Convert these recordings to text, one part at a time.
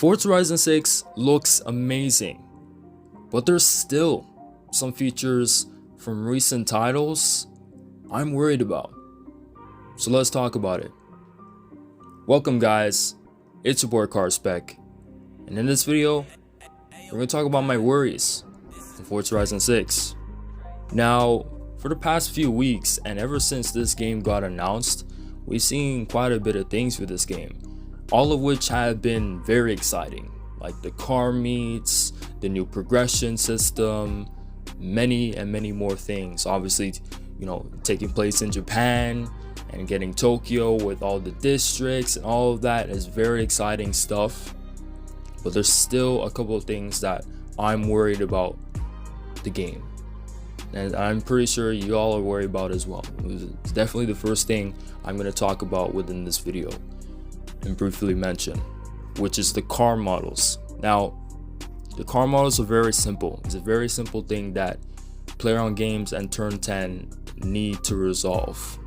Forza Horizon 6 looks amazing, but there's still some features from recent titles I'm worried about. So let's talk about it. Welcome guys, it's your boy CarSpec, and in this video, we're going to talk about my worries in Forza Horizon 6. Now, for the past few weeks and ever since this game got announced, we've seen quite a bit of things with this game, all of which have been very exciting, like the car meets, the new progression system, many more things. Obviously, taking place in Japan and getting Tokyo with all the districts and all of that is very exciting stuff. But there's still a couple of things that I'm worried about the game, and I'm pretty sure you all are worried about as well. It's definitely the first thing I'm going to talk about within this video and briefly mention, which is the car models. Now, the car models are very simple. It's a very simple thing that Player on Games and Turn 10 need to resolve.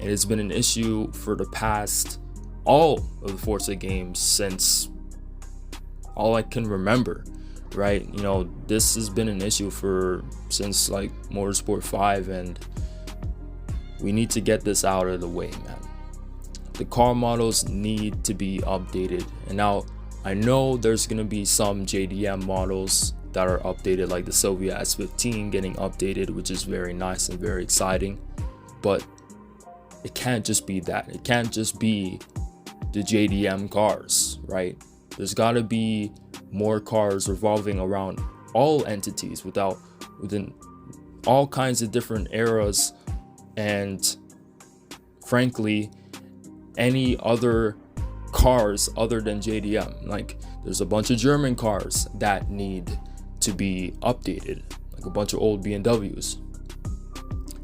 And it's been an issue for the past all of the Forza games since all I can remember, right? This has been an issue since like Motorsport 5, and we need to get this out of the way, man. The car models need to be updated. And now I know there's gonna be some JDM models that are updated, like the Sylvia S15 getting updated, which is very nice and very exciting, but it can't just be that. It can't just be the JDM cars, right? There's got to be more cars revolving around all entities within all kinds of different eras, and frankly any other cars other than JDM. Like, there's a bunch of German cars that need to be updated, like a bunch of old BMWs,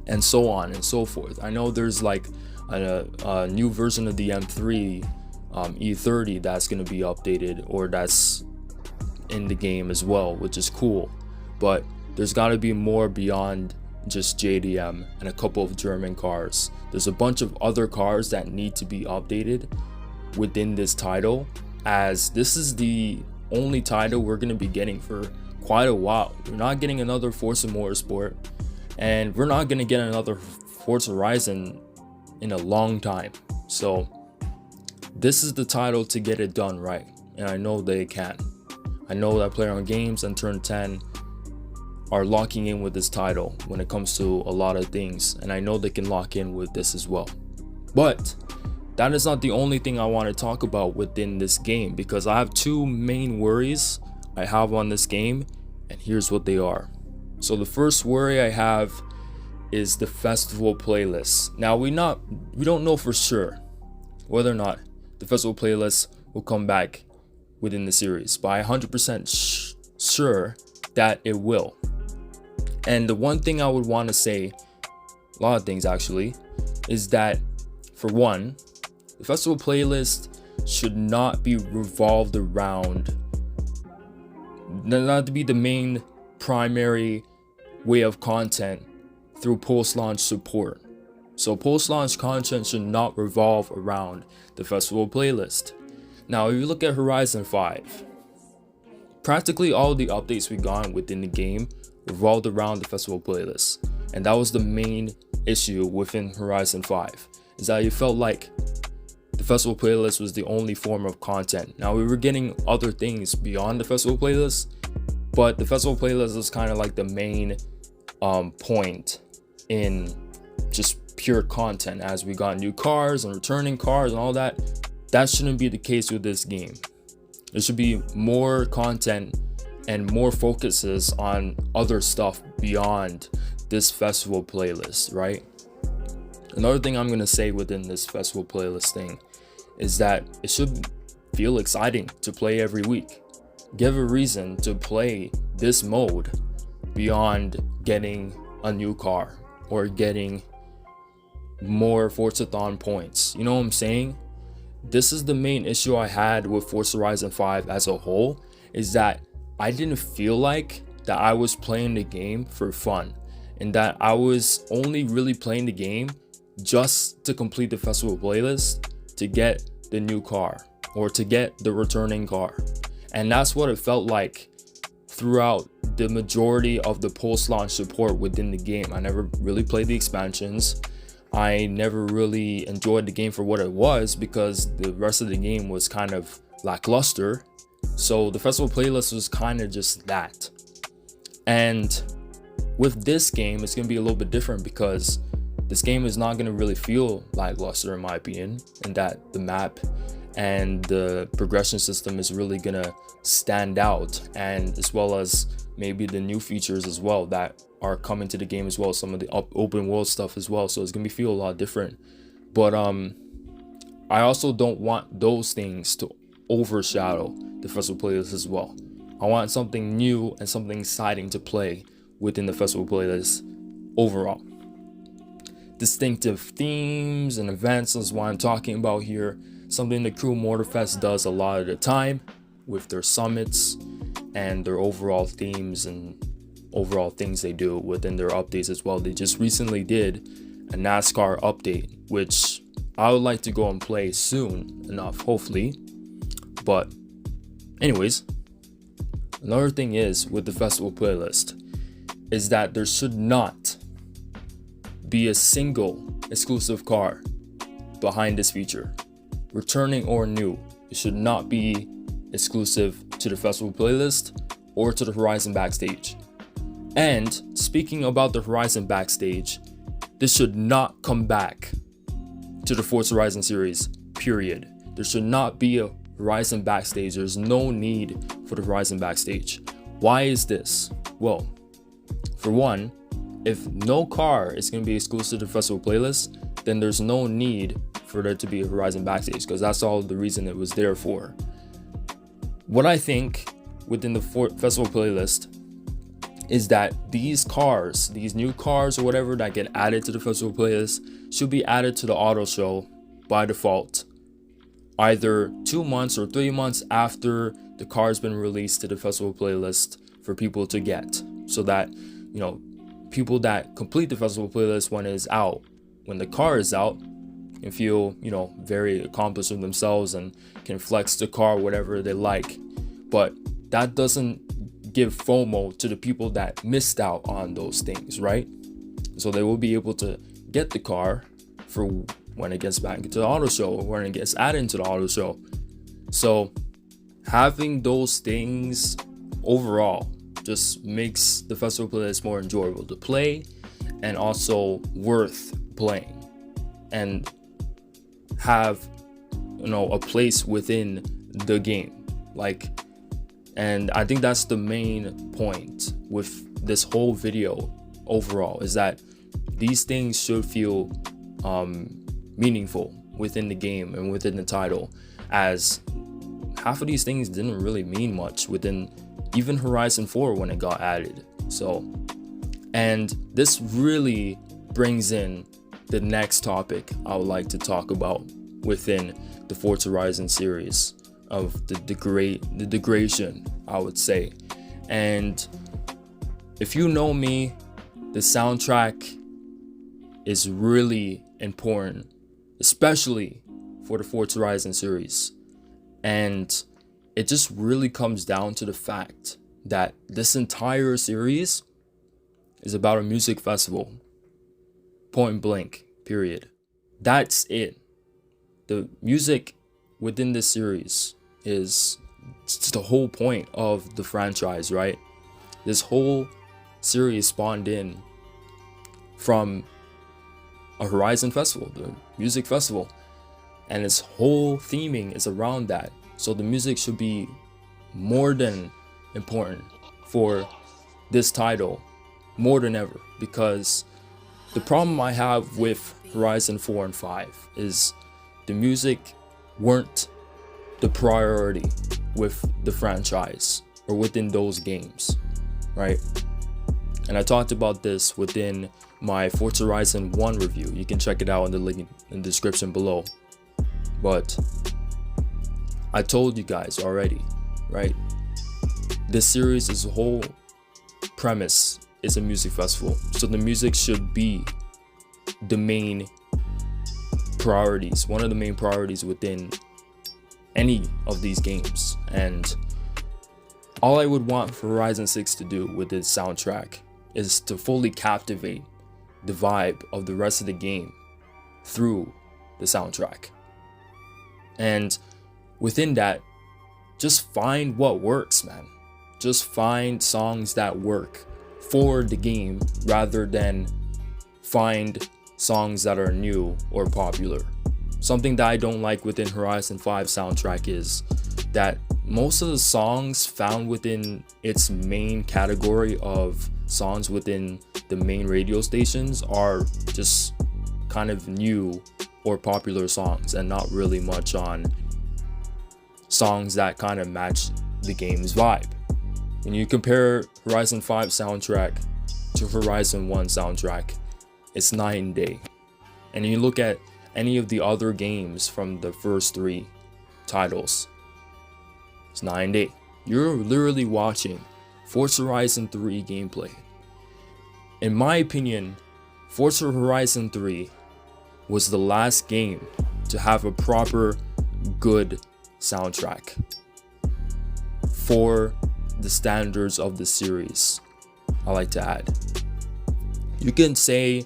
and so on and so forth. I know there's like a new version of the M3 E30 that's going to be updated, or that's in the game as well, which is cool. But there's got to be more beyond just JDM and a couple of German cars. There's a bunch of other cars that need to be updated within this title, as this is the only title we're going to be getting for quite a while. We're not getting another Forza Motorsport, and we're not going to get another Forza Horizon in a long time. So this is the title to get it done right, and I know they can. I know that Player on Games and Turn 10 are locking in with this title when it comes to a lot of things, and I know they can lock in with this as well. But that is not the only thing I want to talk about within this game, because I have two main worries I have on this game, and here's what they are. So the first worry I have is the festival playlist. Now we don't know for sure whether or not the festival playlist will come back within the series, but I'm 100% sure that it will. And the one thing I would want to say, a lot of things actually, is that for one, the festival playlist should not be revolved around, not to be the main primary way of content through post-launch support. So post-launch content should not revolve around the festival playlist. Now, if you look at Horizon 5, practically all the updates we got within the game revolved around the festival playlist, and that was the main issue within Horizon 5, is that you felt like the festival playlist was the only form of content. Now, we were getting other things beyond the festival playlist, but the festival playlist was kind of like the main point in just pure content, as we got new cars and returning cars and all that. That shouldn't be the case with this game. There should be more content and more focuses on other stuff beyond this festival playlist, right? Another thing I'm going to say within this festival playlist thing is that it should feel exciting to play every week. Give a reason to play this mode beyond getting a new car or getting more Forzathon points. You know what I'm saying? This is the main issue I had with Forza Horizon 5 as a whole, is that I didn't feel like that I was playing the game for fun, and that I was only really playing the game just to complete the festival playlist, to get the new car or to get the returning car. And that's what it felt like throughout the majority of the post-launch support within the game. I never really played the expansions. I never really enjoyed the game for what it was because the rest of the game was kind of lackluster. So the festival playlist was kind of just that. And with this game, it's going to be a little bit different because this game is not going to really feel lackluster, in my opinion, and that the map and the progression system is really going to stand out, and as well as maybe the new features as well that are coming to the game as well, some of the open world stuff as well. So it's going to feel a lot different. But I also don't want those things to overshadow the festival playlist as well. I want something new and something exciting to play within the festival playlist overall. Distinctive themes and events is what I'm talking about here. Something the Crew Motorfest does a lot of the time with their summits and their overall themes and overall things they do within their updates as well. They just recently did a NASCAR update, which I would like to go and play soon enough, hopefully. But anyways, another thing is with the festival playlist is that there should not be a single exclusive car behind this feature, returning or new. It should not be exclusive to the festival playlist or to the Horizon backstage. And speaking about the Horizon backstage, this should not come back to the Forza Horizon series, period. There should not be a Horizon backstage. There's no need for the Horizon backstage. Why is this? Well, for one, if no car is going to be exclusive to the festival playlist, then there's no need for there to be a Horizon backstage, because that's all the reason it was there for. What I think within the festival playlist is that these cars, these new cars or whatever that get added to the festival playlist should be added to the auto show by default, either 2 months or 3 months after the car has been released to the festival playlist for people to get, so that, you know, people that complete the festival playlist when it's out, when the car is out, can feel, you know, very accomplished with themselves and can flex the car whatever they like. But that doesn't give FOMO to the people that missed out on those things, right? So they will be able to get the car for when it gets back into the auto show or when it gets added into the auto show. So having those things overall just makes the festival playlist more enjoyable to play and also worth playing and have, you know, a place within the game. And I think that's the main point with this whole video overall, is that these things should feel meaningful within the game and within the title, as half of these things didn't really mean much within even Horizon 4 when it got added. So, and this really brings in the next topic I would like to talk about within the Forza Horizon series of the degradation, I would say. And if you know me, the soundtrack is really important, especially for the Forza Horizon series. And it just really comes down to the fact that this entire series is about a music festival. Point blank, period. That's it. The music within this series is the whole point of the franchise, right? This whole series spawned in from a Horizon festival, the music festival, and its whole theming is around that. So the music should be more than important for this title, more than ever, because the problem I have with Horizon 4 and 5 is the music weren't the priority with the franchise or within those games, right? And I talked about this within my Forza Horizon 1 review. You can check it out in the link in the description below. But I told you guys already, right? This series as a whole premise is a music festival. So the music should be the main priorities, one of the main priorities within any of these games. And All I would want for Horizon 6 to do with its soundtrack is to fully captivate the vibe of the rest of the game through the soundtrack. And within that, just find what works, man. Just find songs that work for the game rather than find songs that are new or popular. Something that I don't like within Horizon 5 soundtrack is that most of the songs found within its main category of songs within the main radio stations are just kind of new or popular songs and not really much on songs that kind of match the game's vibe. When you compare Horizon 5 soundtrack to Horizon 1 soundtrack, it's night and day. And you look at any of the other games from the first 3 titles, it's night and day. You're literally watching Forza Horizon 3 gameplay. In my opinion, Forza Horizon 3 was the last game to have a proper good soundtrack for the standards of the series, I like to add. You can say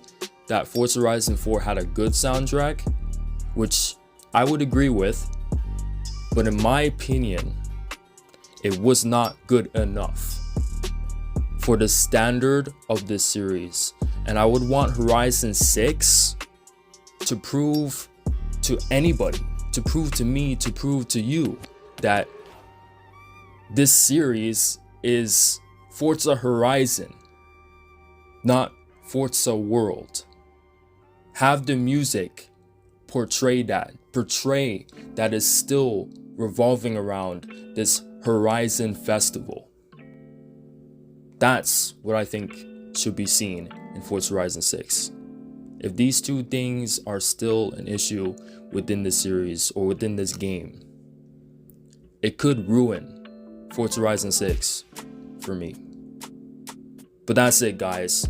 that Forza Horizon 4 had a good soundtrack, which I would agree with, but in my opinion, it was not good enough for the standard of this series. And I would want Horizon 6 to prove to anybody, to prove to me, to prove to you that this series is Forza Horizon, not Forza World. Have the music portray that is still revolving around this Horizon festival. That's what I think should be seen in Forza Horizon 6. If these two things are still an issue within the series or within this game, it could ruin Forza Horizon 6 for me. But that's it, guys.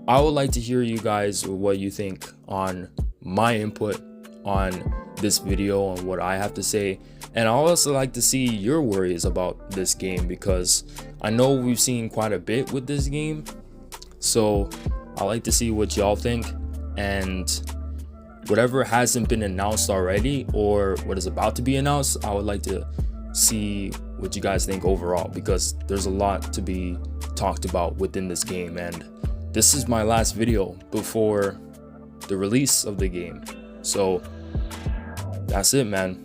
I would like to hear you guys what you think on my input on this video and what I have to say. And I also like to see your worries about this game, because I know we've seen quite a bit with this game. So I like to see what y'all think, and whatever hasn't been announced already or what is about to be announced, I would like to see what you guys think overall, because there's a lot to be talked about within this game, and this is my last video before the release of the game. So that's it, man.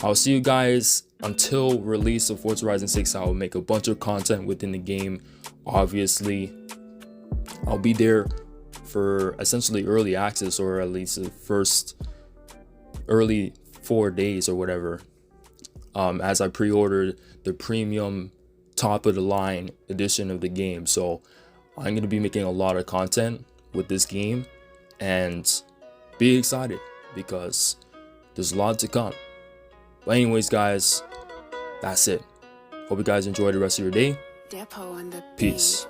I'll see you guys until release of Forza Horizon 6. I will make a bunch of content within the game. Obviously, I'll be there for essentially early access, or at least the first early 4 days or whatever, as I pre-ordered the premium top of the line edition of the game. So I'm going to be making a lot of content with this game, and be excited because there's a lot to come. But anyways, guys, that's it. Hope you guys enjoy the rest of your day. Peace.